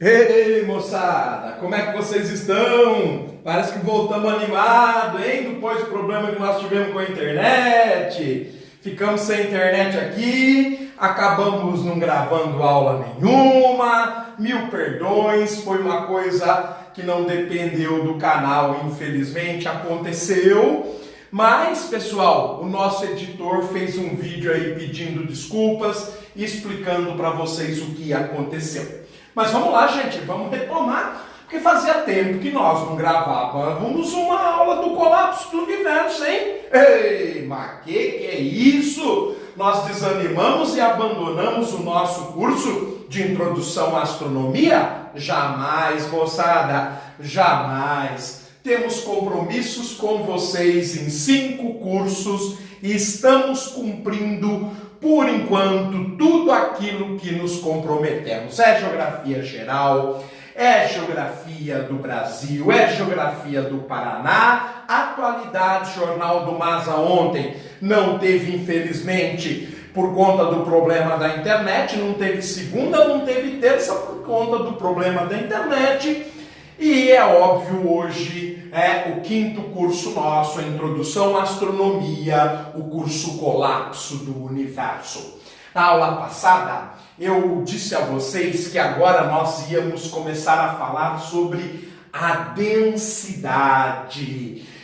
Ei, moçada, como é que vocês estão? Parece que voltamos animado, hein? Depois do problema que nós tivemos com a internet. Ficamos sem internet aqui, acabamos não gravando aula nenhuma. Mil perdões, foi uma coisa que não dependeu do canal, infelizmente aconteceu. Mas, pessoal, o nosso editor fez um vídeo aí pedindo desculpas e explicando para vocês o que aconteceu. Mas vamos lá, gente, vamos retomar, porque fazia tempo que nós não gravávamos uma aula do colapso do universo, hein? Ei, mas que é isso? Nós desanimamos e abandonamos o nosso curso de introdução à astronomia? Jamais, moçada, jamais. Temos compromissos com vocês em 5 cursos e estamos cumprindo, por enquanto, tudo aquilo que nos comprometemos. É geografia geral, é geografia do Brasil, é geografia do Paraná. Atualidade, Jornal do Masa ontem não teve, infelizmente, por conta do problema da internet. Não teve segunda, não teve terça por conta do problema da internet. E é óbvio, hoje é o 5º curso nosso, a Introdução à Astronomia, o curso Colapso do Universo. Na aula passada, eu disse a vocês que agora nós íamos começar a falar sobre a densidade.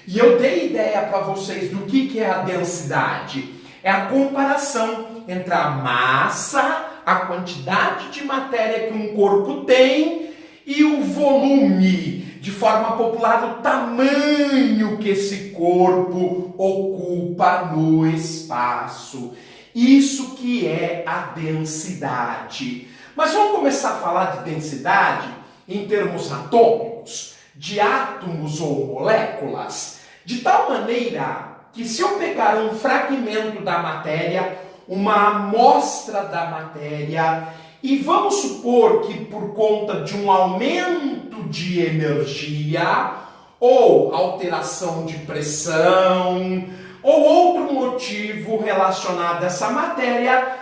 E eu dei ideia para vocês do que é a densidade. É a comparação entre a massa, a quantidade de matéria que um corpo tem, e o volume, de forma popular, o tamanho que esse corpo ocupa no espaço. Isso que é a densidade. Mas vamos começar a falar de densidade em termos atômicos, de átomos ou moléculas, de tal maneira que se eu pegar um fragmento da matéria, uma amostra da matéria, e vamos supor que por conta de um aumento de energia, ou alteração de pressão, ou outro motivo relacionado a essa matéria,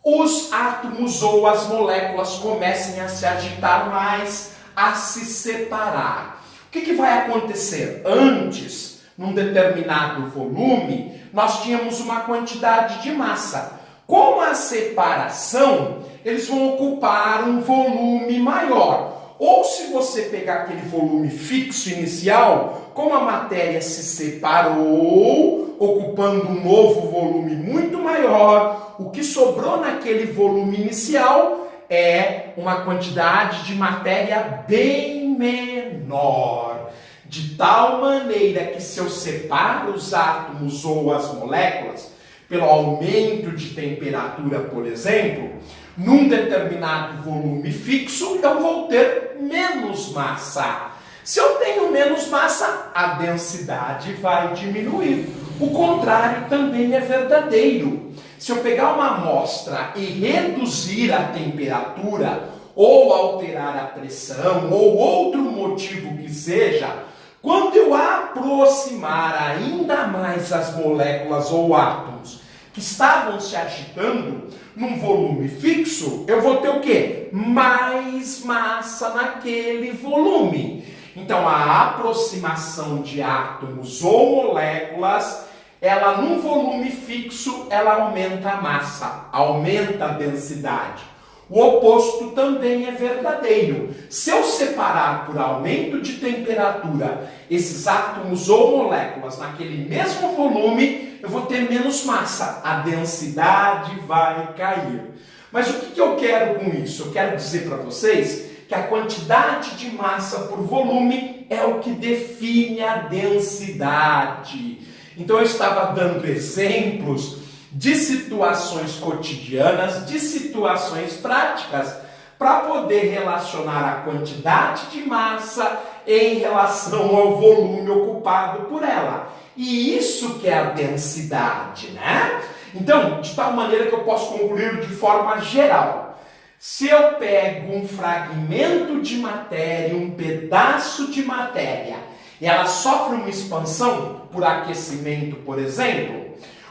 os átomos ou as moléculas comecem a se agitar mais, a se separar. O que vai acontecer? Antes, num determinado volume, nós tínhamos uma quantidade de massa. Com a separação, eles vão ocupar um volume maior. Ou se você pegar aquele volume fixo inicial, como a matéria se separou, ocupando um novo volume muito maior, o que sobrou naquele volume inicial é uma quantidade de matéria bem menor. De tal maneira que se eu separo os átomos ou as moléculas, pelo aumento de temperatura, por exemplo, num determinado volume fixo, eu vou ter menos massa. Se eu tenho menos massa, a densidade vai diminuir. O contrário também é verdadeiro. Se eu pegar uma amostra e reduzir a temperatura, ou alterar a pressão, ou outro motivo que seja, quando eu aproximar ainda mais as moléculas ou átomos que estavam se agitando num volume fixo, eu vou ter o quê? Mais massa naquele volume. Então, a aproximação de átomos ou moléculas, ela num volume fixo, ela aumenta a massa, aumenta a densidade. O oposto também é verdadeiro. Se eu separar por aumento de temperatura esses átomos ou moléculas naquele mesmo volume, eu vou ter menos massa. A densidade vai cair. Mas o que eu quero com isso? Eu quero dizer para vocês que a quantidade de massa por volume é o que define a densidade. Então eu estava dando exemplos de situações cotidianas, de situações práticas, para poder relacionar a quantidade de massa em relação ao volume ocupado por ela. E isso que é a densidade, né? Então, de tal maneira que eu posso concluir de forma geral. Se eu pego um fragmento de matéria, um pedaço de matéria, e ela sofre uma expansão por aquecimento, por exemplo,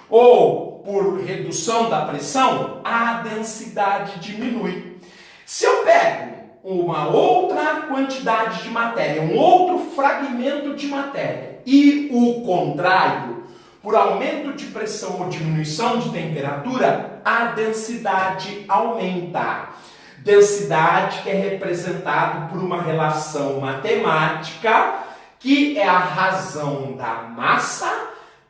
ou por redução da pressão, a densidade diminui. Se eu pego uma outra quantidade de matéria, um outro fragmento de matéria, e o contrário, por aumento de pressão ou diminuição de temperatura, a densidade aumenta. Densidade que é representado por uma relação matemática, que é a razão da massa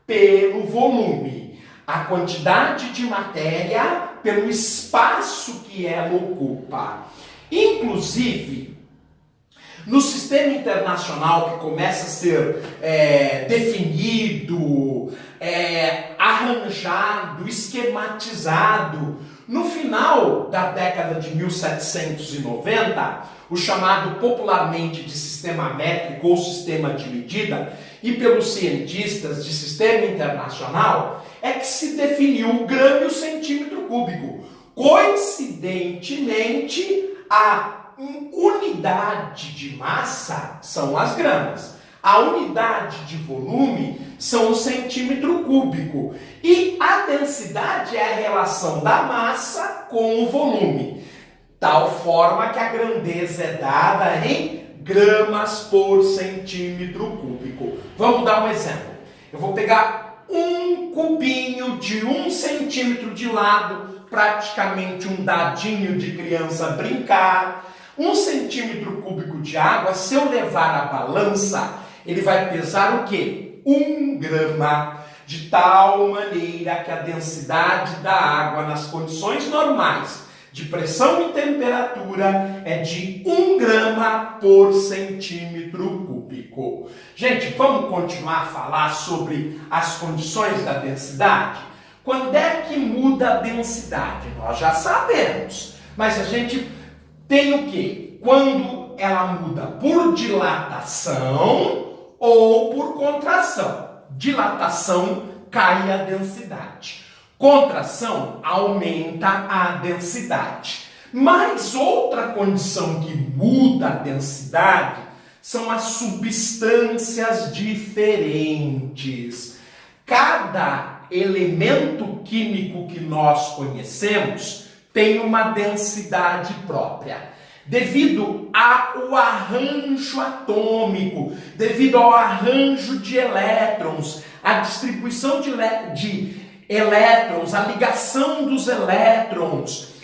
pelo volume. A quantidade de matéria pelo espaço que ela ocupa. Inclusive, no sistema internacional que começa a ser definido, arranjado, esquematizado, no final da década de 1790, o chamado popularmente de sistema métrico ou sistema de medida, e pelos cientistas de sistema internacional, é que se definiu o grama e o centímetro cúbico. Coincidentemente, a unidade de massa são as gramas. A unidade de volume são o centímetro cúbico. E a densidade é a relação da massa com o volume. Tal forma que a grandeza é dada em gramas por centímetro cúbico. Vamos dar um exemplo. Eu vou pegar um cubinho de 1 centímetro de lado, praticamente um dadinho de criança brincar. 1 centímetro cúbico de água, se eu levar a balança, ele vai pesar o quê? 1 grama. De tal maneira que a densidade da água nas condições normais de pressão e temperatura é de 1 grama por centímetro cúbico. Gente, vamos continuar a falar sobre as condições da densidade? Quando é que muda a densidade? Nós já sabemos, mas a gente tem o quê? Quando ela muda por dilatação ou por contração. Dilatação, cai a densidade. Contração, aumenta a densidade. Mas outra condição que muda a densidade são as substâncias diferentes. Cada elemento químico que nós conhecemos tem uma densidade própria. Devido ao arranjo atômico, devido ao arranjo de elétrons, a distribuição de elétrons, a ligação dos elétrons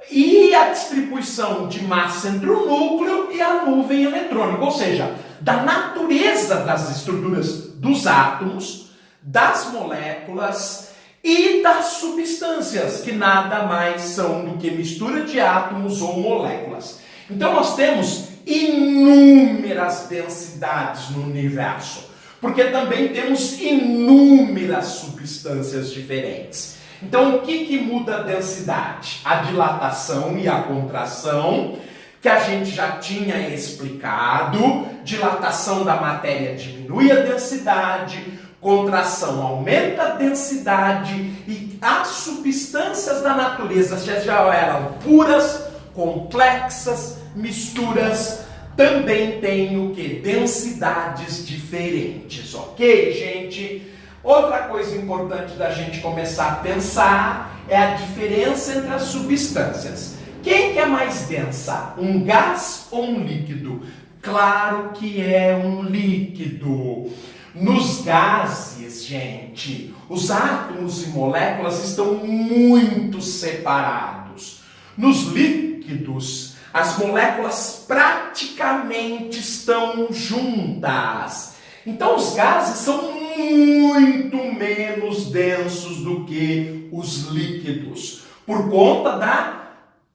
e a distribuição de massa entre o núcleo e a nuvem eletrônica, ou seja, da natureza das estruturas dos átomos, das moléculas e das substâncias, que nada mais são do que mistura de átomos ou moléculas. Então nós temos inúmeras densidades no universo, porque também temos inúmeras substâncias diferentes. Então o que muda a densidade? A dilatação e a contração, que a gente já tinha explicado. Dilatação da matéria diminui a densidade, contração aumenta a densidade, e as substâncias da natureza, já eram puras, complexas, misturas, também tem o que? Densidades diferentes, ok, gente? Outra coisa importante da gente começar a pensar é a diferença entre as substâncias. Quem que é mais densa? Um gás ou um líquido? Claro que é um líquido. Nos gases, gente, os átomos e moléculas estão muito separados. Nos líquidos, as moléculas praticamente estão juntas. Então, os gases são muito menos densos do que os líquidos, por conta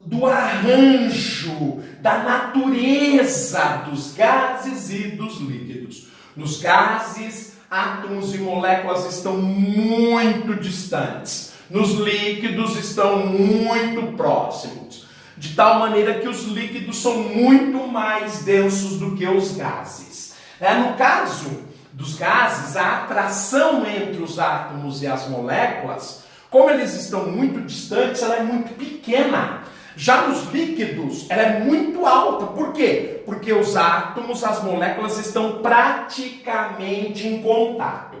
do arranjo, da natureza dos gases e dos líquidos. Nos gases, átomos e moléculas estão muito distantes. Nos líquidos estão muito próximos. De tal maneira que os líquidos são muito mais densos do que os gases. No caso dos gases, a atração entre os átomos e as moléculas, como eles estão muito distantes, ela é muito pequena. Já nos líquidos, ela é muito alta. Por quê? Porque os átomos, as moléculas estão praticamente em contato.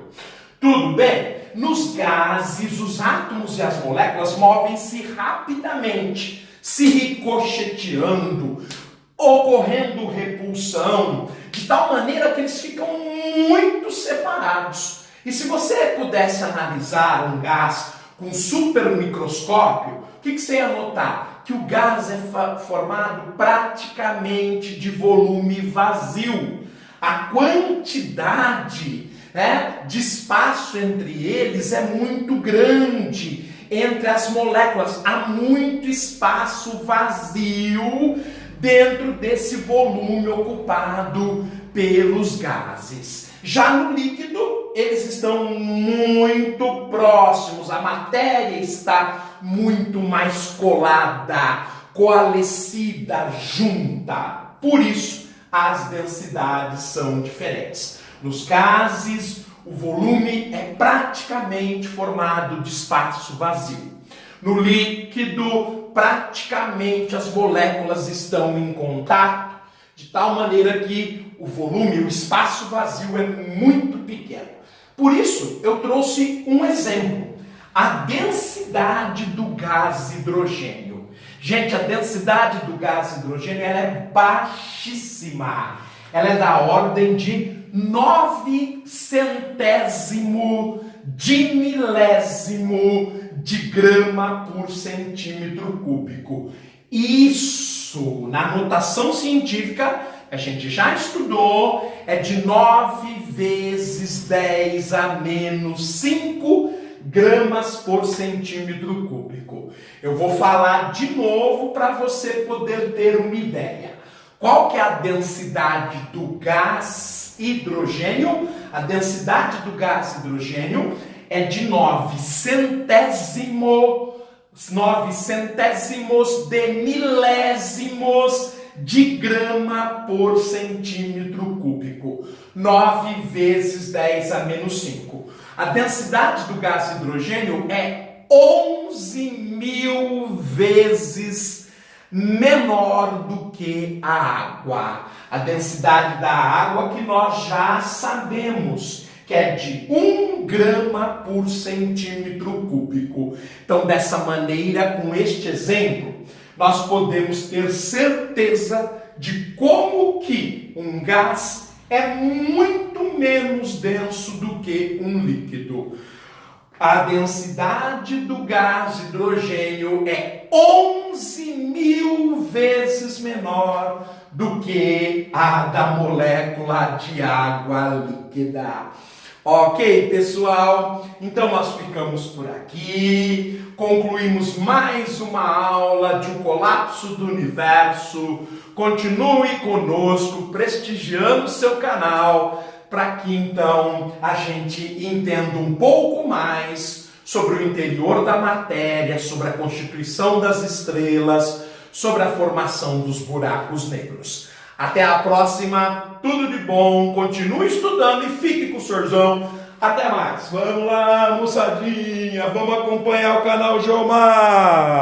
Tudo bem? Nos gases, os átomos e as moléculas movem-se rapidamente, se ricocheteando, ocorrendo repulsão, de tal maneira que eles ficam muito separados. E se você pudesse analisar um gás com super microscópio, o que você ia notar? Que o gás é formado praticamente de volume vazio. A quantidade, de espaço entre eles é muito grande. Entre as moléculas há muito espaço vazio dentro desse volume ocupado pelos gases. Já no líquido, eles estão muito próximos, a matéria está muito mais colada, coalescida, junta. Por isso, as densidades são diferentes. Nos gases, o volume é praticamente formado de espaço vazio. No líquido, praticamente as moléculas estão em contato, de tal maneira que o volume, o espaço vazio é muito pequeno. Por isso, eu trouxe um exemplo. A densidade do gás hidrogênio. Gente, a densidade do gás hidrogênio ela é baixíssima. Ela é da ordem de 0,09 de milésimo de grama por centímetro cúbico. Isso, na notação científica, a gente já estudou, é de 9 vezes 10 a menos 5 gramas por centímetro cúbico. Eu vou falar de novo para você poder ter uma ideia. Qual que é a densidade do gás hidrogênio? A densidade do gás hidrogênio é de 9 centésimos de milésimos de grama por centímetro cúbico. 9 vezes 10 a menos 5. A densidade do gás hidrogênio é 11.000 vezes menor do que a água. A densidade da água que nós já sabemos, que é de 1 grama por centímetro cúbico. Então, dessa maneira, com este exemplo, nós podemos ter certeza de como que um gás é muito menos denso do que um líquido. A densidade do gás hidrogênio é 11.000 vezes menor do que a da molécula de água líquida. Ok, pessoal? Então nós ficamos por aqui, concluímos mais uma aula de um colapso do universo. Continue conosco, prestigiando seu canal, para que então a gente entenda um pouco mais sobre o interior da matéria, sobre a constituição das estrelas, sobre a formação dos buracos negros. Até a próxima, tudo de bom, continue estudando e fique com o Sorzão. Até mais. Vamos lá, moçadinha, vamos acompanhar o canal Geomar.